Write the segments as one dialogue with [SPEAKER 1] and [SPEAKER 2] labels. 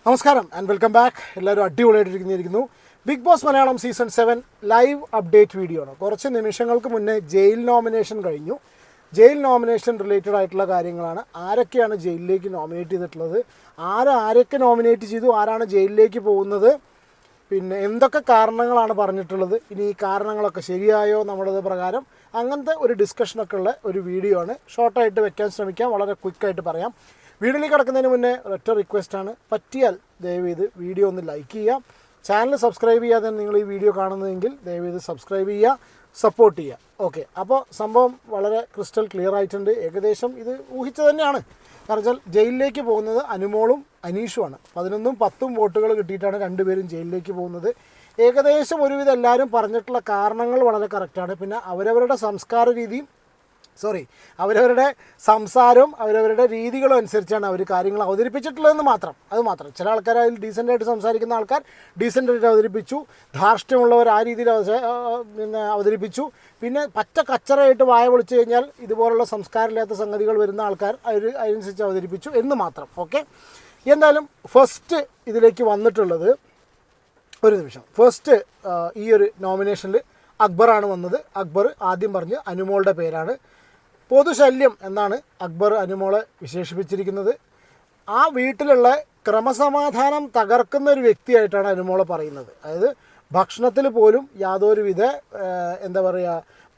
[SPEAKER 1] നമസ്കാരം and welcome back. എല്ലാവരും അടിപൊളിയായിട്ടിരിക്കുന്നു. Bigg Boss Malayalam season 7 live update video ആണ്. കുറച്ച് നിമിഷങ്ങൾക്ക് മുന്നേ ജയിൽ നോമിനേഷൻ കഴിഞ്ഞു. ജയിൽ നോമിനേഷൻ റിലേറ്റഡ് ആയിട്ടുള്ള കാര്യങ്ങളാണ്. ആരൊക്കെയാണ് ജയിലിലേക്ക് നോമിനേറ്റ് ചെയ്തിട്ടുള്ളത്, ആരൊക്കെ നോമിനേറ്റ് ചെയ്തു, ആരാണ് ജയിലിലേക്ക് പോകുന്നത്, പിന്നെ എന്തൊക്കെ കാരണങ്ങളാണ് പറഞ്ഞിട്ടുള്ളത്, ഇനി ഈ കാരണങ്ങളൊക്കെ ശരിയായോ നമ്മുടേത് പ്രകാരം, അങ്ങനത്തെ ഒരു ഡിസ്കഷനൊക്കെ ഉള്ള ഒരു വീഡിയോ ആണ്. ഷോർട്ടായിട്ട് വെക്കാൻ ശ്രമിക്കാം, വളരെ ക്വിക്കായിട്ട് പറയാം. വീഡിയോയിലേക്ക് കിടക്കുന്നതിന് മുന്നേ ഒരൊറ്റ റിക്വസ്റ്റാണ്, പറ്റിയാൽ ദയവേത് വീഡിയോ ഒന്ന് ലൈക്ക് ചെയ്യുക. ചാനൽ സബ്സ്ക്രൈബ് ചെയ്യാതെ നിങ്ങൾ ഈ വീഡിയോ കാണുന്നതെങ്കിൽ ദയവേത് സബ്സ്ക്രൈബ് ചെയ്യുക, സപ്പോർട്ട് ചെയ്യുക. ഓക്കെ, അപ്പോൾ സംഭവം വളരെ ക്രിസ്റ്റൽ ക്ലിയർ ആയിട്ടുണ്ട്. ഏകദേശം ഇത് ഊഹിച്ചു തന്നെയാണ്. കാരണം വെച്ചാൽ ജയിലിലേക്ക് പോകുന്നത് അനുമോളും അനീഷുമാണ്. 11ഉം 10ഉം വോട്ടുകൾ കിട്ടിയിട്ടാണ് രണ്ടുപേരും ജയിലിലേക്ക് പോകുന്നത്. ഏകദേശം ഒരുവിധം എല്ലാവരും പറഞ്ഞിട്ടുള്ള കാരണങ്ങൾ വളരെ കറക്റ്റാണ്. പിന്നെ അവരവരുടെ അവരവരുടെ സംസാരവും അവരവരുടെ രീതികളും അനുസരിച്ചാണ് അവർ കാര്യങ്ങൾ അവതരിപ്പിച്ചിട്ടുള്ളതെന്ന് മാത്രം. അത് മാത്രം. ചില ആൾക്കാർ അതിൽ ഡീസൻ്റായിട്ട് സംസാരിക്കുന്ന ആൾക്കാർ ഡീസൻ്റായിട്ട് അവതരിപ്പിച്ചു, ധാർഷ്ട്യമുള്ളവർ ആ രീതിയിൽ അവതരിപ്പിച്ചു. പിന്നെ പച്ച കച്ചറയായിട്ട് വായ പൊളിച്ചു കഴിഞ്ഞാൽ ഇതുപോലുള്ള സംസ്കാരമില്ലാത്ത സംഗതികൾ വരുന്ന ആൾക്കാർ അതിനനുസരിച്ച് അവതരിപ്പിച്ചു എന്ന് മാത്രം. ഓക്കെ, എന്തായാലും ഫസ്റ്റ് ഇതിലേക്ക് വന്നിട്ടുള്ളത്, ഒരു നിമിഷം, ഫസ്റ്റ് ഈ ഒരു നോമിനേഷനിൽ അക്ബറാണ് വന്നത്. അക്ബർ ആദ്യം പറഞ്ഞ് അനുമോളുടെ പേരാണ്. പൊതുശല്യം എന്നാണ് അക്ബർ അനുമോളെ വിശേഷിപ്പിച്ചിരിക്കുന്നത്. ആ വീട്ടിലുള്ള ക്രമസമാധാനം തകർക്കുന്ന ഒരു വ്യക്തിയായിട്ടാണ് അനുമോളെ പറയുന്നത്. അതായത് ഭക്ഷണത്തിൽ പോലും യാതൊരുവിധ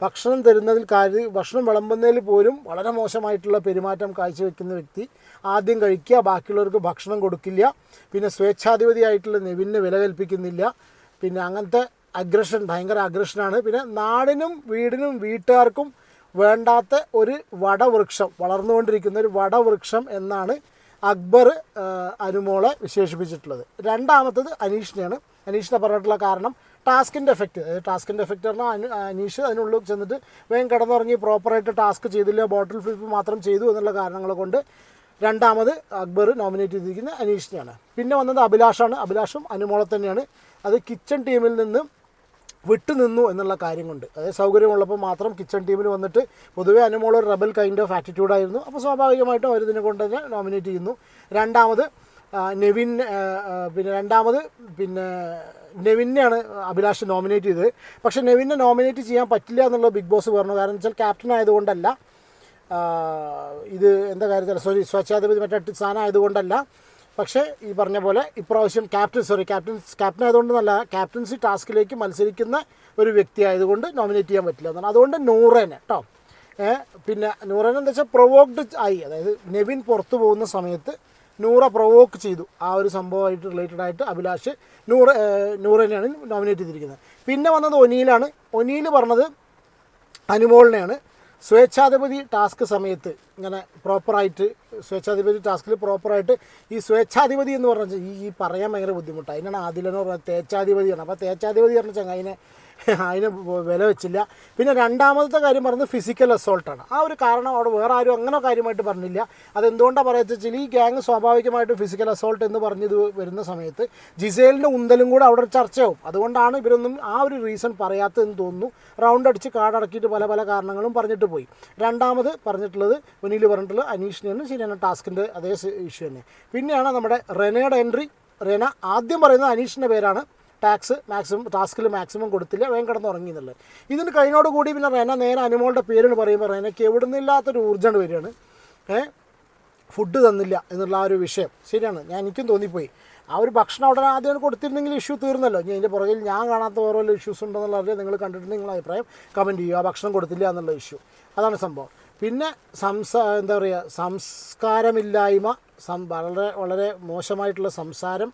[SPEAKER 1] ഭക്ഷണം തരുന്നതിൽ ഭക്ഷണം വിളമ്പുന്നതിൽ പോലും വളരെ മോശമായിട്ടുള്ള പെരുമാറ്റം കാഴ്ചവെക്കുന്ന വ്യക്തി. ആദ്യം കഴിക്കുക, ബാക്കിയുള്ളവർക്ക് ഭക്ഷണം കൊടുക്കില്ല. പിന്നെ സ്വേച്ഛാധിപതിയായിട്ടുള്ള നെവിന് വില കൽപ്പിക്കുന്നില്ല. പിന്നെ അങ്ങനത്തെ അഗ്രഷൻ, ഭയങ്കര അഗ്രഷനാണ്. പിന്നെ നാടിനും വീടിനും വീട്ടുകാർക്കും വേണ്ടാത്ത ഒരു വടവൃക്ഷം, വളർന്നുകൊണ്ടിരിക്കുന്ന ഒരു വടവൃക്ഷം എന്നാണ് അക്ബർ അനുമോളെ വിശേഷിപ്പിച്ചിട്ടുള്ളത്. രണ്ടാമത്തത് അനീഷിനെയാണ്. അനീഷിനെ പറഞ്ഞിട്ടുള്ള കാരണം ടാസ്കിൻ്റെ എഫക്റ്റ്. അതായത് ടാസ്കിൻ്റെ എഫക്റ്റ് പറഞ്ഞാൽ അനീഷ് അതിനുള്ളിൽ ചെന്നിട്ട് വേഗം കിടന്നുറങ്ങി പ്രോപ്പറായിട്ട് ടാസ്ക് ചെയ്തില്ല, ബോട്ടിൽ ഫ്ലിപ്പ് മാത്രം ചെയ്തു എന്നുള്ള കാരണങ്ങൾ കൊണ്ട് രണ്ടാമത് അക്ബർ നോമിനേറ്റ് ചെയ്തിരിക്കുന്നത് അനീഷിനെയാണ്. പിന്നെ വന്നത് അഭിലാഷാണ്. അഭിലാഷും അനുമോളെ തന്നെയാണ്. അത് കിച്ചൺ ടീമിൽ നിന്ന് വിട്ടുനിന്നു എന്നുള്ള കാര്യം കൊണ്ട്. അതായത് സൗകര്യമുള്ളപ്പോൾ മാത്രം കിച്ചൺ ടീമിൽ വന്നിട്ട്, പൊതുവേ അനുമോൾ ഒരു റബൽ കൈൻഡ് ഓഫ് ആറ്റിറ്റ്യൂഡായിരുന്നു. അപ്പോൾ സ്വാഭാവികമായിട്ടും അവരിതിനെ കൊണ്ട് തന്നെ നോമിനേറ്റ് ചെയ്യുന്നു. രണ്ടാമത് നെവിനെയാണ് അഭിലാഷ് നോമിനേറ്റ് ചെയ്തത്. പക്ഷേ നെവിനെ നോമിനേറ്റ് ചെയ്യാൻ പറ്റില്ല എന്നുള്ളത് ബിഗ് ബോസ് പറഞ്ഞു. കാരണം വെച്ചാൽ ക്യാപ്റ്റൻ ആയതുകൊണ്ടല്ല, ഇത് സ്വച്ഛാധിപതി മറ്റേ സ്ഥാനം ആയതുകൊണ്ടല്ല. പക്ഷേ ഈ പറഞ്ഞ പോലെ ഇപ്രാവശ്യം ക്യാപ്റ്റൻ ആയതുകൊണ്ടല്ല, ക്യാപ്റ്റൻസി ടാസ്കിലേക്ക് മത്സരിക്കുന്ന ഒരു വ്യക്തി ആയതുകൊണ്ട് നോമിനേറ്റ് ചെയ്യാൻ പറ്റില്ല എന്നാണ്. അതുകൊണ്ട് നൂറേനെ കേട്ടോ. പിന്നെ നൂറേനെ എന്താ വെച്ചാൽ പ്രൊവോക്ഡ് ആയി. അതായത് നെവിൻ പുറത്തു പോകുന്ന സമയത്ത് നൂറ പ്രൊവോക്ക് ചെയ്തു. ആ ഒരു സംഭവമായിട്ട് റിലേറ്റഡ് ആയിട്ട് അഭിലാഷ് നൂറേനെയാണ് നോമിനേറ്റ് ചെയ്തിരിക്കുന്നത്. പിന്നെ വന്നത് ഒനീലാണ്. ഒനീൽ പറഞ്ഞത് അനുമോളിനെയാണ്. സ്വേച്ഛാധിപതി ടാസ്ക് സമയത്ത് ഇങ്ങനെ പ്രോപ്പറായിട്ട് സ്വേച്ഛാധിപതി ടാസ്കിൽ പ്രോപ്പറായിട്ട് ഈ സ്വേച്ഛാധിപതി എന്ന് പറഞ്ഞാൽ ഈ പറയാൻ ഭയങ്കര ബുദ്ധിമുട്ടാണ്. അതിനാണ് ആദിലെന്ന് പറഞ്ഞാൽ തേച്ചാധിപതിയാണ്. അപ്പോൾ തേച്ചാധിപതി പറഞ്ഞ ചങ്ങായിനെ അതിന് വില വെച്ചില്ല. പിന്നെ രണ്ടാമത്തെ കാര്യം പറഞ്ഞത് ഫിസിക്കൽ അസോൾട്ടാണ്. ആ ഒരു കാരണം അവിടെ വേറെ ആരും അങ്ങനെ കാര്യമായിട്ട് പറഞ്ഞില്ല. അതെന്തുകൊണ്ടാണ് പറയുക വെച്ചാൽ ഈ ഗ്യാങ് സ്വാഭാവികമായിട്ടും ഫിസിക്കൽ അസോൾട്ട് എന്ന് പറഞ്ഞത് വരുന്ന സമയത്ത് ജിസേലിൻ്റെ ഉന്തലും കൂടെ അവിടെ ചർച്ചയാവും. അതുകൊണ്ടാണ് ഇവരൊന്നും ആ ഒരു റീസൺ പറയാത്തതെന്ന് തോന്നുന്നു. റൗണ്ട് അടിച്ച് കാർഡടക്കിയിട്ട് പല കാരണങ്ങളും പറഞ്ഞിട്ട് പോയി. രണ്ടാമത് പറഞ്ഞിട്ടുള്ളത് ഒനിയിൽ പറഞ്ഞിട്ടുള്ളത് അനീഷിനെയാണ്. ശരിയാണ്, ടാസ്കിൻ്റെ അതേ ഇഷ്യൂ തന്നെ. പിന്നെയാണ് നമ്മുടെ റെനയുടെ എൻട്രി. റെന ആദ്യം പറയുന്നത് അനീഷിൻ്റെ പേരാണ്. ടാസ്കിൽ മാക്സിമം കൊടുത്തില്ല, വേഗം കിടന്നുറങ്ങി എന്നുള്ളത്. ഇതിന് കഴിഞ്ഞോടുകൂടി പിന്നെ റെന നേരെ അനുമോളുടെ പേരിന് പറയുമ്പോൾ റെനയ്ക്ക് എവിടെ നിന്നില്ലാത്തൊരു ഊർജ്ജമാണ് വരികയാണ്. ഫുഡ് തന്നില്ല എന്നുള്ള ആ ഒരു വിഷയം ശരിയാണ്. എനിക്കും തോന്നിപ്പോയി. ആ ഒരു ഭക്ഷണം അവിടെ ആദ്യം കൊടുത്തിരുന്നെങ്കിൽ ഇഷ്യൂ തീർന്നല്ലോ. ഇനി അതിൻ്റെ പുറകിൽ ഞാൻ കാണാത്ത ഓരോ ഇഷ്യൂസ് ഉണ്ടെന്നുള്ളത് നിങ്ങൾ കണ്ടിട്ട് നിങ്ങളുടെ അഭിപ്രായം കമൻറ്റ് ചെയ്യുക. ആ ഭക്ഷണം കൊടുത്തില്ല എന്നുള്ള ഇഷ്യൂ, അതാണ് സംഭവം. പിന്നെ സംസ്കാരമില്ലായ്മ, വളരെ മോശമായിട്ടുള്ള സംസാരം,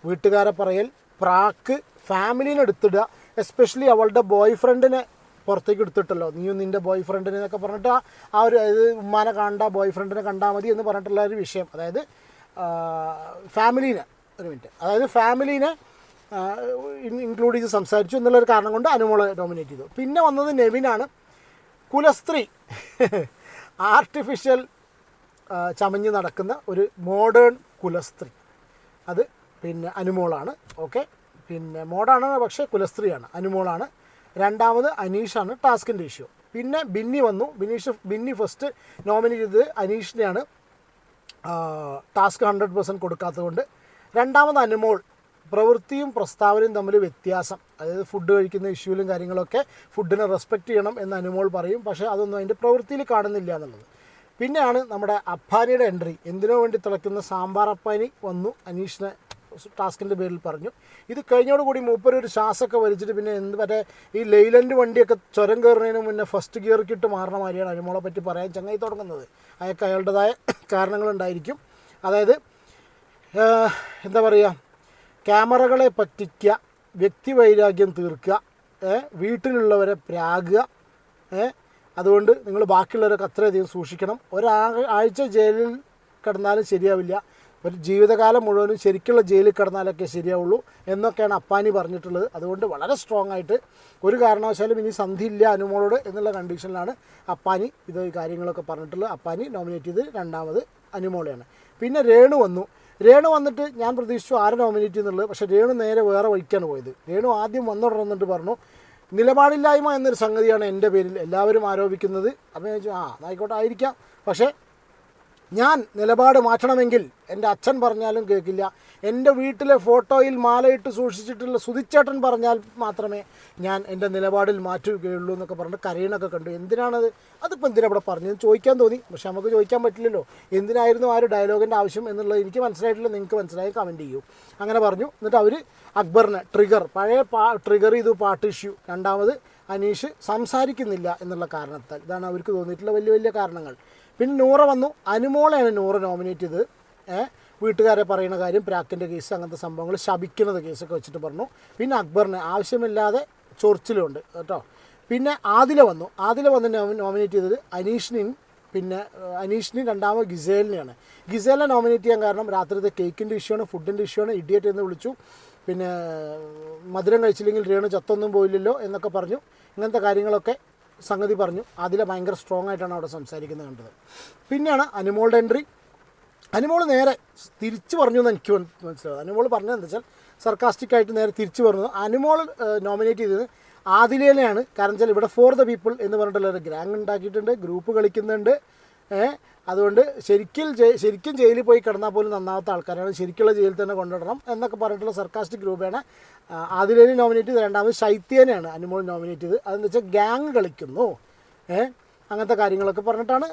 [SPEAKER 1] വീട്ടുകാരെ പറയൽ, പ്രാക്ക്, ഫാമിലീനെ എടുത്തിടുക. എസ്പെഷ്യലി അവളുടെ ബോയ് ഫ്രണ്ടിനെ പുറത്തേക്ക് എടുത്തിട്ടല്ലോ, നീയും നിൻ്റെ ബോയ് ഫ്രണ്ടിനെ എന്നൊക്കെ പറഞ്ഞിട്ട് ആ ഒരു അതായത് ഉമ്മാനെ കണ്ട ബോയ് ഫ്രണ്ടിനെ കണ്ടാൽ മതി എന്ന് പറഞ്ഞിട്ടുള്ള ഒരു വിഷയം. അതായത് ഫാമിലീനെ ഇൻക്ലൂഡ് ചെയ്ത് സംസാരിച്ചു എന്നുള്ളൊരു കാരണം കൊണ്ട് അനുമോളെ നോമിനേറ്റ് ചെയ്തു. പിന്നെ വന്നത് നെവിനാണ്. കുലസ്ത്രീ, ആർട്ടിഫിഷ്യൽ ചമഞ്ഞ് നടക്കുന്ന ഒരു മോഡേൺ കുലസ്ത്രീ, അത് പിന്നെ അനുമോളാണ്. ഓക്കെ, പിന്നെ മോഡാണ് പക്ഷേ കുലസ്ത്രീയാണ്, അനുമോളാണ്. രണ്ടാമത് അനീഷാണ്, ടാസ്കിൻ്റെ ഇഷ്യൂ. പിന്നെ ബിന്നി വന്നു. ബിന്നി ഫസ്റ്റ് നോമിനേറ്റ് ചെയ്തത് അനീഷിനെയാണ്. ടാസ്ക് 100% കൊടുക്കാത്തതുകൊണ്ട് രണ്ടാമത് അനുമോൾ. പ്രവൃത്തിയും പ്രസ്താവനയും തമ്മിൽ വ്യത്യാസം, അതായത് ഫുഡ് കഴിക്കുന്ന ഇഷ്യൂലും കാര്യങ്ങളൊക്കെ ഫുഡിനെ റെസ്പെക്റ്റ് ചെയ്യണം എന്ന് അനുമോൾ പറയും, പക്ഷേ അതൊന്നും അതിൻ്റെ പ്രവൃത്തിയിൽ കാണുന്നില്ല എന്നുള്ളത്. പിന്നെയാണ് നമ്മുടെ അപ്പാനിയുടെ എൻട്രി. എന്തിനോ വേണ്ടി തിളയ്ക്കുന്ന സാമ്പാർ അപ്പാനി വന്നു, അനീഷിനെ ടാസ്കിൻ്റെ പേരിൽ പറഞ്ഞു. ഇത് കഴിഞ്ഞോടുകൂടി മൂപ്പര് ഒരു ശ്വാസമൊക്കെ വലിച്ചിട്ട് പിന്നെ മറ്റേ ഈ ലെയ്ലൻഡ് വണ്ടിയൊക്കെ ചുരം കയറുന്നതിന് മുന്നേ ഫസ്റ്റ് ഗിയർക്കിട്ട് മാറണ മാതിരിയാണ് അനുമോളെ പറ്റി പറയാൻ ചങ്ങായി തുടങ്ങുന്നത്. അയാൾക്ക് അയാളുടേതായ കാരണങ്ങളുണ്ടായിരിക്കും. അതായത് എന്താ പറയുക, ക്യാമറകളെ പറ്റിക്കുക, വ്യക്തിവൈരാഗ്യം തീർക്കുക, വീട്ടിലുള്ളവരെ പ്രാകുക. അതുകൊണ്ട് നിങ്ങൾ ബാക്കിയുള്ളവരൊക്കെ അത്രയധികം സൂക്ഷിക്കണം. ഒരാഴ്ച ജയിലിൽ കിടന്നാലും ശരിയാവില്ല, ഒരു ജീവിതകാലം മുഴുവനും ശരിക്കുള്ള ജയിലിൽ കിടന്നാലൊക്കെ ശരിയാവുള്ളൂ എന്നൊക്കെയാണ് അപ്പാനി പറഞ്ഞിട്ടുള്ളത്. അതുകൊണ്ട് വളരെ സ്ട്രോങ് ആയിട്ട് ഒരു കാരണവശാലും ഇനി സന്ധി ഇല്ല അനുമോളോട് എന്നുള്ള കണ്ടീഷനിലാണ് അപ്പാനി ഇത് കാര്യങ്ങളൊക്കെ പറഞ്ഞിട്ടുള്ളത്. അപ്പാനി നോമിനേറ്റ് ചെയ്ത് രണ്ടാമത് അനുമോളെയാണ്. പിന്നെ രേണു വന്നു. രേണു വന്നിട്ട് ഞാൻ പ്രതീക്ഷിച്ചു ആരെ നോമിനേറ്റ് ചെയ്യുന്നുള്ളത്, പക്ഷേ രേണു നേരെ വേറെ വഴിക്കാണ് പോയത്. രേണു ആദ്യം വന്നിട്ട് പറഞ്ഞു നിലപാടില്ലായ്മ എന്നൊരു സംഗതിയാണ് എൻ്റെ പേരിൽ എല്ലാവരും ആരോപിക്കുന്നത്. അപ്പോൾ ഞാൻ ചോദിച്ചു ആയിക്കോട്ടെ ആയിരിക്കാം, പക്ഷേ ഞാൻ നിലപാട് മാറ്റണമെങ്കിൽ എൻ്റെ അച്ഛൻ പറഞ്ഞാലും കേൾക്കില്ല, എൻ്റെ വീട്ടിലെ ഫോട്ടോയിൽ മാലയിട്ട് സൂക്ഷിച്ചിട്ടുള്ള സുധിച്ചേട്ടൻ പറഞ്ഞാൽ മാത്രമേ ഞാൻ എൻ്റെ നിലപാടിൽ മാറ്റുകയുള്ളൂ എന്നൊക്കെ പറഞ്ഞിട്ട് കരയണൊക്കെ കണ്ടു. എന്തിനാണത്? അതിപ്പോൾ എന്തിനാ ഇവിടെ പറഞ്ഞതെന്ന് ചോദിക്കാൻ തോന്നി, പക്ഷെ നമുക്ക് ചോദിക്കാൻ പറ്റില്ലല്ലോ. എന്തിനായിരുന്നു ആ ഒരു ഡയലോഗിൻ്റെ ആവശ്യം എന്നുള്ളത് എനിക്ക് മനസ്സിലായിട്ടില്ല, നിങ്ങൾക്ക് മനസ്സിലായി കമൻറ്റ് ചെയ്യൂ. അങ്ങനെ പറഞ്ഞു. എന്നിട്ട് അവർ അക്ബറിനെ ട്രിഗർ, പഴയ ട്രിഗർ ചെയ്തു പാട്ട് ഇഷ്യൂ. രണ്ടാമത് അനീഷ് സംസാരിക്കുന്നില്ല എന്നുള്ള കാരണത്താൽ. ഇതാണ് അവർക്ക് തോന്നിയിട്ടുള്ള വലിയ വലിയ കാരണങ്ങൾ. പിന്നെ നൂറ വന്നു. അനുമോളെയാണ് നൂറ നോമിനേറ്റ് ചെയ്ത്. വീട്ടുകാരെ പറയുന്ന കാര്യം, പ്രാക്കിൻ്റെ കേസ്, അങ്ങനത്തെ സംഭവങ്ങൾ, ശപിക്കുന്നത് കേസൊക്കെ വെച്ചിട്ട് പറഞ്ഞു. പിന്നെ അക്ബറിന് ആവശ്യമില്ലാതെ ചൊറിച്ചിലുണ്ട് കേട്ടോ. പിന്നെ ആദില വന്നു. ആദില വന്ന് നോമിനേറ്റ് ചെയ്തത് അനീഷിനെയും പിന്നെ രണ്ടാമത് ഗിസേലിനെയാണ്. ഗിസേലിനെ നോമിനേറ്റ് ചെയ്യാൻ കാരണം രാത്രിത്തെ കേക്കിൻ്റെ ഇഷ്യൂ ആണ്, ഫുഡിൻ്റെ ഇഷ്യൂ ആണ്, ഇഡിയറ്റ് എന്ന് വിളിച്ചു. പിന്നെ മധുരം കഴിച്ചില്ലെങ്കിൽ രേണു ചത്തൊന്നും പോയില്ലല്ലോ എന്നൊക്കെ പറഞ്ഞു. ഇങ്ങനത്തെ കാര്യങ്ങളൊക്കെ സംഗതി പറഞ്ഞു. അതിൽ ഭയങ്കര സ്ട്രോങ് ആയിട്ടാണ് അവിടെ സംസാരിക്കുന്നത് കണ്ടത്. പിന്നെയാണ് അനുമോളുടെ എൻട്രി. അനുമോൾ നേരെ തിരിച്ചു പറഞ്ഞു എന്ന് എനിക്ക് മനസ്സിലാവും. അനുമോൾ പറഞ്ഞത് എന്താ വെച്ചാൽ സർക്കാസ്റ്റിക്കായിട്ട് നേരെ തിരിച്ചു പറഞ്ഞു. അനുമോൾ നോമിനേറ്റ് ചെയ്തത് ആദിലേനെയാണ്. കാരണം വെച്ചാൽ ഇവിടെ ഫോർ ദ പീപ്പിൾ എന്ന് പറഞ്ഞിട്ടുള്ള ഒരു ഗ്രാങ് ഉണ്ടാക്കിയിട്ടുണ്ട്, ഗ്രൂപ്പ് കളിക്കുന്നുണ്ട്. അതുകൊണ്ട് ശരിക്കും ജയിലിൽ പോയി കിടന്നാൽ പോലും നന്നാവാത്ത ആൾക്കാരാണ്, ശരിക്കുള്ള ജയിലിൽ തന്നെ കൊണ്ടുവരണം എന്നൊക്കെ പറഞ്ഞിട്ടുള്ള സർക്കാസ്റ്റിക് ഗ്രൂപ്പാണ് ആദിലേനെ നോമിനേറ്റ് ചെയ്ത്. രണ്ടാമത് ശൈത്യനെയാണ് അനുമോൾ നോമിനേറ്റ് ചെയ്ത്. അതെന്ന് വെച്ചാൽ ഗ്യാങ് കളിക്കുന്നു, അങ്ങനത്തെ കാര്യങ്ങളൊക്കെ പറഞ്ഞിട്ടാണ്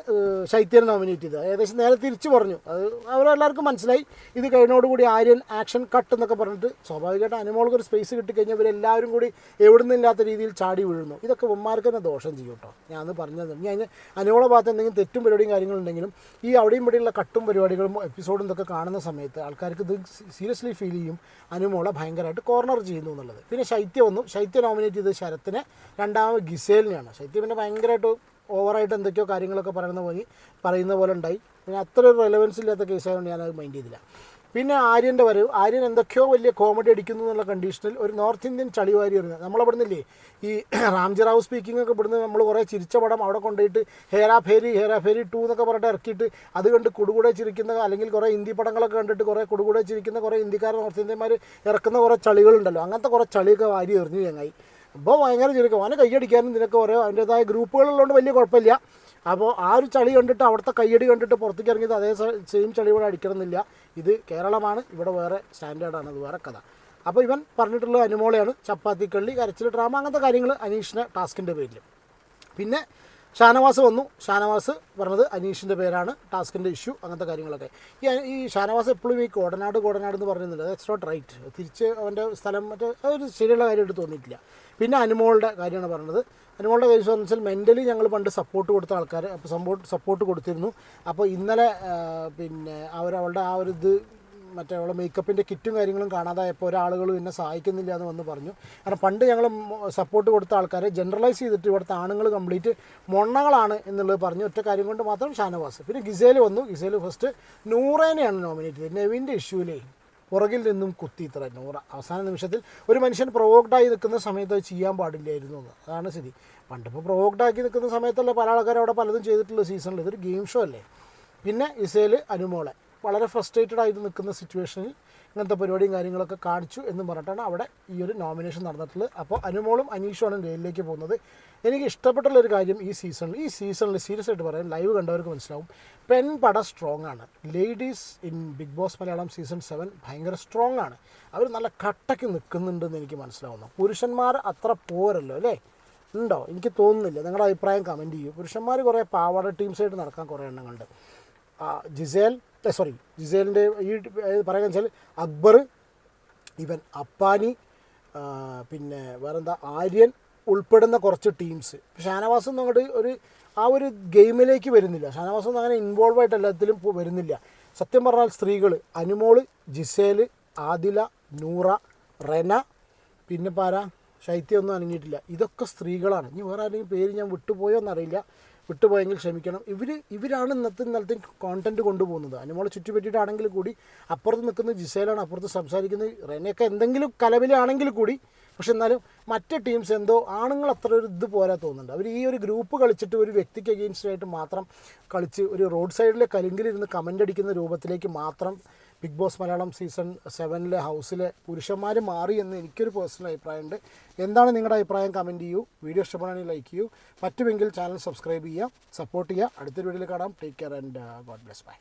[SPEAKER 1] ശൈത്യനെ നോമിനേറ്റ് ചെയ്തത്. ഏകദേശം നേരെ തിരിച്ചു പറഞ്ഞു. അത് അവരെല്ലാവർക്കും മനസ്സിലായി. ഇത് കഴിഞ്ഞോടുകൂടി ആര്യൻ ആക്ഷൻ കട്ട് എന്നൊക്കെ പറഞ്ഞിട്ട് സ്വാഭാവികമായിട്ട് അനുമോൾക്ക് ഒരു സ്പേസ് കിട്ടിക്കഴിഞ്ഞാൽ ഇവരെല്ലാവരും കൂടി എവിടുന്നില്ലാത്ത രീതിയിൽ ചാടി വീഴുന്നു. ഇതൊക്കെ ഉമ്മാർക്ക് തന്നെ ദോഷം ചെയ്യും കേട്ടോ. ഞാൻ പറഞ്ഞത് ഇനി അതിന് അനുമോളെ ഭാഗത്ത് എന്തെങ്കിലും തെറ്റും പരിപാടിയും കാര്യങ്ങളുണ്ടെങ്കിലും ഈ അവിടെയും ഇവിടെയുള്ള കട്ടും പരിപാടികളും എപ്പിസോഡും ഇതൊക്കെ കാണുന്ന സമയത്ത് ആൾക്കാർക്ക് ഇത് സീരിയസ്ലി ഫീൽ ചെയ്യും, അനുമോളെ ഭയങ്കരമായിട്ട് കോർണർ ചെയ്യുന്നു എന്നുള്ളത്. പിന്നെ ശൈത്യ വന്നു. ശൈത്യ നോമിനേറ്റ് ചെയ്തത് ശരത്തിനെ, രണ്ടാമത് ഗിസേലിനെയാണ്. ശൈത്യ പിന്നെ ഭയങ്കരമായിട്ട് ഓവറായിട്ട് എന്തൊക്കെയോ കാര്യങ്ങളൊക്കെ പറയുന്ന പോലെ ഉണ്ടായി. പിന്നെ അത്ര ഒരു റെലവൻസ് ഇല്ലാത്ത കേസായതുകൊണ്ട് ഞാനത് മൈൻഡ് ചെയ്തില്ല. പിന്നെ ആര്യൻ്റെ വരവ്. ആര്യൻ എന്തൊക്കെയോ വലിയ കോമഡി അടിക്കുന്നു എന്നുള്ള കണ്ടീഷനിൽ ഒരു നോർത്ത് ഇന്ത്യൻ ചളിവാരി വരുന്നത്. നമ്മളവിടുന്നില്ലേ ഈ റാംജി റാവു സ്പീക്കിംഗ് ഒക്കെ ഇവിടുന്ന് നമ്മൾ കുറേ ചിരിച്ച പടം അവിടെ കൊണ്ടുപോയിട്ട് ഹേരാ ഫേരി 2 എന്നൊക്കെ പറഞ്ഞിട്ട് ഇറക്കിയിട്ട് അത് കണ്ട് കുടുകൂടെ ചിരിക്കുന്ന, അല്ലെങ്കിൽ കുറേ ഹിന്ദി പടങ്ങളൊക്കെ കണ്ടിട്ട് കുറേ കുടുകൂടെ ചിരിക്കുന്ന കുറേ ഹിന്ദിക്കാർ നോർത്ത് ഇന്ത്യന്മാർ ഇറക്കുന്ന കുറേ ചളികളുണ്ടല്ലോ. അങ്ങനത്തെ കുറേ ചളിയൊക്കെ വാരി എറിഞ്ഞു ചങ്ങായി. അപ്പോൾ ഭയങ്കര ചുരുക്കം. അവനെ കൈയടിക്കാനും ഇതിനൊക്കെ ഓരോ അതിൻ്റേതായ ഗ്രൂപ്പുകളുള്ളതുകൊണ്ട് വലിയ കുഴപ്പമില്ല. അപ്പോൾ ആ ഒരു ചളി കണ്ടിട്ട് അവിടുത്തെ കയ്യടി കണ്ടിട്ട് പുറത്തേക്ക് ഇറങ്ങിയത് അതേ സെയിം ചളി ഇവിടെ അടിക്കണമെന്നില്ല. ഇത് കേരളമാണ്, ഇവിടെ വേറെ സ്റ്റാൻഡേർഡാണ്, അത് വേറെ കഥ. അപ്പോൾ ഇവൻ പറഞ്ഞിട്ടുള്ളത് അനുമോളെയാണ്. ചപ്പാത്തിക്കള്ളി, കരച്ചിൽ ഡ്രാമ, അങ്ങനത്തെ കാര്യങ്ങൾ അനീഷിനെ ടാസ്കിൻ്റെ പേരിൽ. പിന്നെ ഷാനവാസ് വന്നു. ഷാനവാസ് പറഞ്ഞത് അനീഷിൻ്റെ പേരാണ്, ടാസ്കിൻ്റെ ഇഷ്യൂ, അങ്ങനത്തെ കാര്യങ്ങളൊക്കെ. ഈ ഷാനവാസ് എപ്പോഴും ഈ കോടനാട് എന്ന് പറയുന്നുണ്ട്. That's not right. തിരിച്ച് അവൻ്റെ സ്ഥലം മറ്റേ അതൊരു ശരിയുള്ള കാര്യമായിട്ട് തോന്നിയിട്ടില്ല. പിന്നെ അനുമോളുടെ കാര്യമാണ് പറഞ്ഞത്. അനുമോളുടെ കേസ് എന്ന് വെച്ചാൽ മെൻ്റലി ഞങ്ങൾ പണ്ട് സപ്പോർട്ട് കൊടുത്ത ആൾക്കാർ, അപ്പോൾ സപ്പോർട്ട് കൊടുത്തിരുന്നു. അപ്പോൾ ഇന്നലെ പിന്നെ അവളുടെ ആ ഒരു ഇത് മറ്റേ അവളെ മേക്കപ്പിൻ്റെ കിറ്റും കാര്യങ്ങളും കാണാതായപ്പോൾ ഒരാളുകളും എന്നെ സഹായിക്കുന്നില്ല എന്ന് വന്ന് പറഞ്ഞു. കാരണം പണ്ട് ഞങ്ങൾ സപ്പോർട്ട് കൊടുത്ത ആൾക്കാരെ ജനറലൈസ് ചെയ്തിട്ട് ഇവിടുത്തെ ആണുങ്ങൾ കംപ്ലീറ്റ് മൊണ്ണകളാണ് എന്നുള്ളത് പറഞ്ഞു. ഒറ്റ കാര്യം കൊണ്ട് മാത്രം ഷാനവാസ്. പിന്നെ ഗിസേൽ വന്നു. ഗിസേൽ ഫസ്റ്റ് നൂറേനെയാണ് നോമിനേറ്റ് ചെയ്തത്. നെവിൻ്റെ ഇഷ്യൂലേ പുറകിൽ നിന്നും കുത്തി ഇത്ര നൂറ. അവസാന നിമിഷത്തിൽ ഒരു മനുഷ്യൻ പ്രൊവോക്ഡായി നിൽക്കുന്ന സമയത്ത് അത് ചെയ്യാൻ പാടില്ലായിരുന്നു എന്ന്. അതാണ് ശരി. പണ്ടിപ്പോൾ പ്രൊവോക്ഡാക്കി നിൽക്കുന്ന സമയത്തല്ലേ പല ആൾക്കാരും അവിടെ പലതും ചെയ്തിട്ടുള്ള സീസണിൽ. ഇതൊരു ഗെയിം ഷോ അല്ലേ. പിന്നെ ഇസേൽ അനുമോളെ വളരെ ഫ്രസ്ട്രേറ്റഡ് ആയിട്ട് നിൽക്കുന്ന സിറ്റുവേഷനിൽ ഇങ്ങനത്തെ പരിപാടിയും കാര്യങ്ങളൊക്കെ കാണിച്ചു എന്ന് പറഞ്ഞിട്ടാണ് അവിടെ ഈ ഒരു നോമിനേഷൻ നടന്നിട്ടുള്ളത്. അപ്പോൾ അനുമോളും അനീഷുമാണ് ജയിലിലേക്ക് പോകുന്നത്. എനിക്ക് ഇഷ്ടപ്പെട്ടുള്ളൊരു കാര്യം ഈ സീസണിൽ സീരിയസ് ആയിട്ട് പറയാം, ലൈവ് കണ്ടവർക്ക് മനസ്സിലാവും, പെൺപട സ്ട്രോങ് ആണ്. Ladies in Big Boss Malayalam season 7 ഭയങ്കര സ്ട്രോങ് ആണ്. അവർ നല്ല കട്ടയ്ക്ക് നിൽക്കുന്നുണ്ടെന്ന് എനിക്ക് മനസ്സിലാവുന്നു. പുരുഷന്മാർ അത്ര പോരല്ലോ അല്ലേ? ഉണ്ടോ? എനിക്ക് തോന്നുന്നില്ല. നിങ്ങളുടെ അഭിപ്രായം കമൻറ്റ് ചെയ്യൂ. പുരുഷന്മാർ കുറേ പാവാട ടീംസായിട്ട് നടക്കാൻ കുറേ എണ്ണങ്ങളുണ്ട്. ജിസേലിൻ്റെ ഈ പറയുക വെച്ചാൽ അക്ബർ, ഇവൻ അപ്പാനി, പിന്നെ വേറെന്താ ആര്യൻ ഉൾപ്പെടുന്ന കുറച്ച് ടീംസ്. ഷാനവാസൊന്നും അങ്ങോട്ട് ആ ഒരു ഗെയിമിലേക്ക് വരുന്നില്ല. ഷാനവാസൊന്നും അങ്ങനെ ഇൻവോൾവ് ആയിട്ട് എല്ലാത്തിലും വരുന്നില്ല. സത്യം പറഞ്ഞാൽ സ്ത്രീകൾ അനുമോള്, ജിസേൽ, ആദില, നൂറ, റെന, പിന്നെ പാരാ ശൈത്യമൊന്നും അനങ്ങിയിട്ടില്ല. ഇതൊക്കെ സ്ത്രീകളാണ്. ഇനി വേറെ ആരെങ്കിലും പേര് ഞാൻ വിട്ടുപോയോ എന്നറിയില്ല. വിട്ടുപോയെങ്കിൽ ക്ഷമിക്കണം. ഇവരാണ് ഇന്നത്തെ കോണ്ടൻറ്റ് കൊണ്ടുപോകുന്നത്. അനുമോളെ ചുറ്റിപ്പറ്റിയിട്ടാണെങ്കിൽ കൂടി അപ്പുറത്ത് നിൽക്കുന്ന ജിസേലാണ്, അപ്പുറത്ത് സംസാരിക്കുന്നത് റെനയൊക്കെ എന്തെങ്കിലും കലവിലാണെങ്കിൽ കൂടി. പക്ഷെ എന്നാലും മറ്റ് ടീംസ് എന്തോ ആണുങ്ങൾ അത്ര ഒരു ഇത് പോരാ തോന്നുന്നുണ്ട്. അവർ ഈ ഒരു ഗ്രൂപ്പ് കളിച്ചിട്ട് ഒരു വ്യക്തിക്ക് അഗെയിൻസ്റ്റായിട്ട് മാത്രം കളിച്ച് ഒരു റോഡ് സൈഡിലെ കലിങ്കിലിരുന്ന് കമൻ്റ് അടിക്കുന്ന രൂപത്തിലേക്ക് മാത്രം ബിഗ് ബോസ് മലയാളം സീസൺ 7 ഹൗസിലെ പുരുഷന്മാർ മാറി എന്ന് എനിക്കൊരു പേഴ്സണൽ അഭിപ്രായമുണ്ട്. എന്താണ് നിങ്ങളുടെ അഭിപ്രായം? കമൻറ്റ് ചെയ്യൂ. വീഡിയോ ഇഷ്ടപ്പെടുകയാണെങ്കിൽ ലൈക്ക് ചെയ്യൂ. പറ്റുമെങ്കിൽ ചാനൽ സബ്സ്ക്രൈബ് ചെയ്യുക, സപ്പോർട്ട് ചെയ്യുക. അടുത്തൊരു വീഡിയോയിൽ കാണാം. Take care and God bless. By.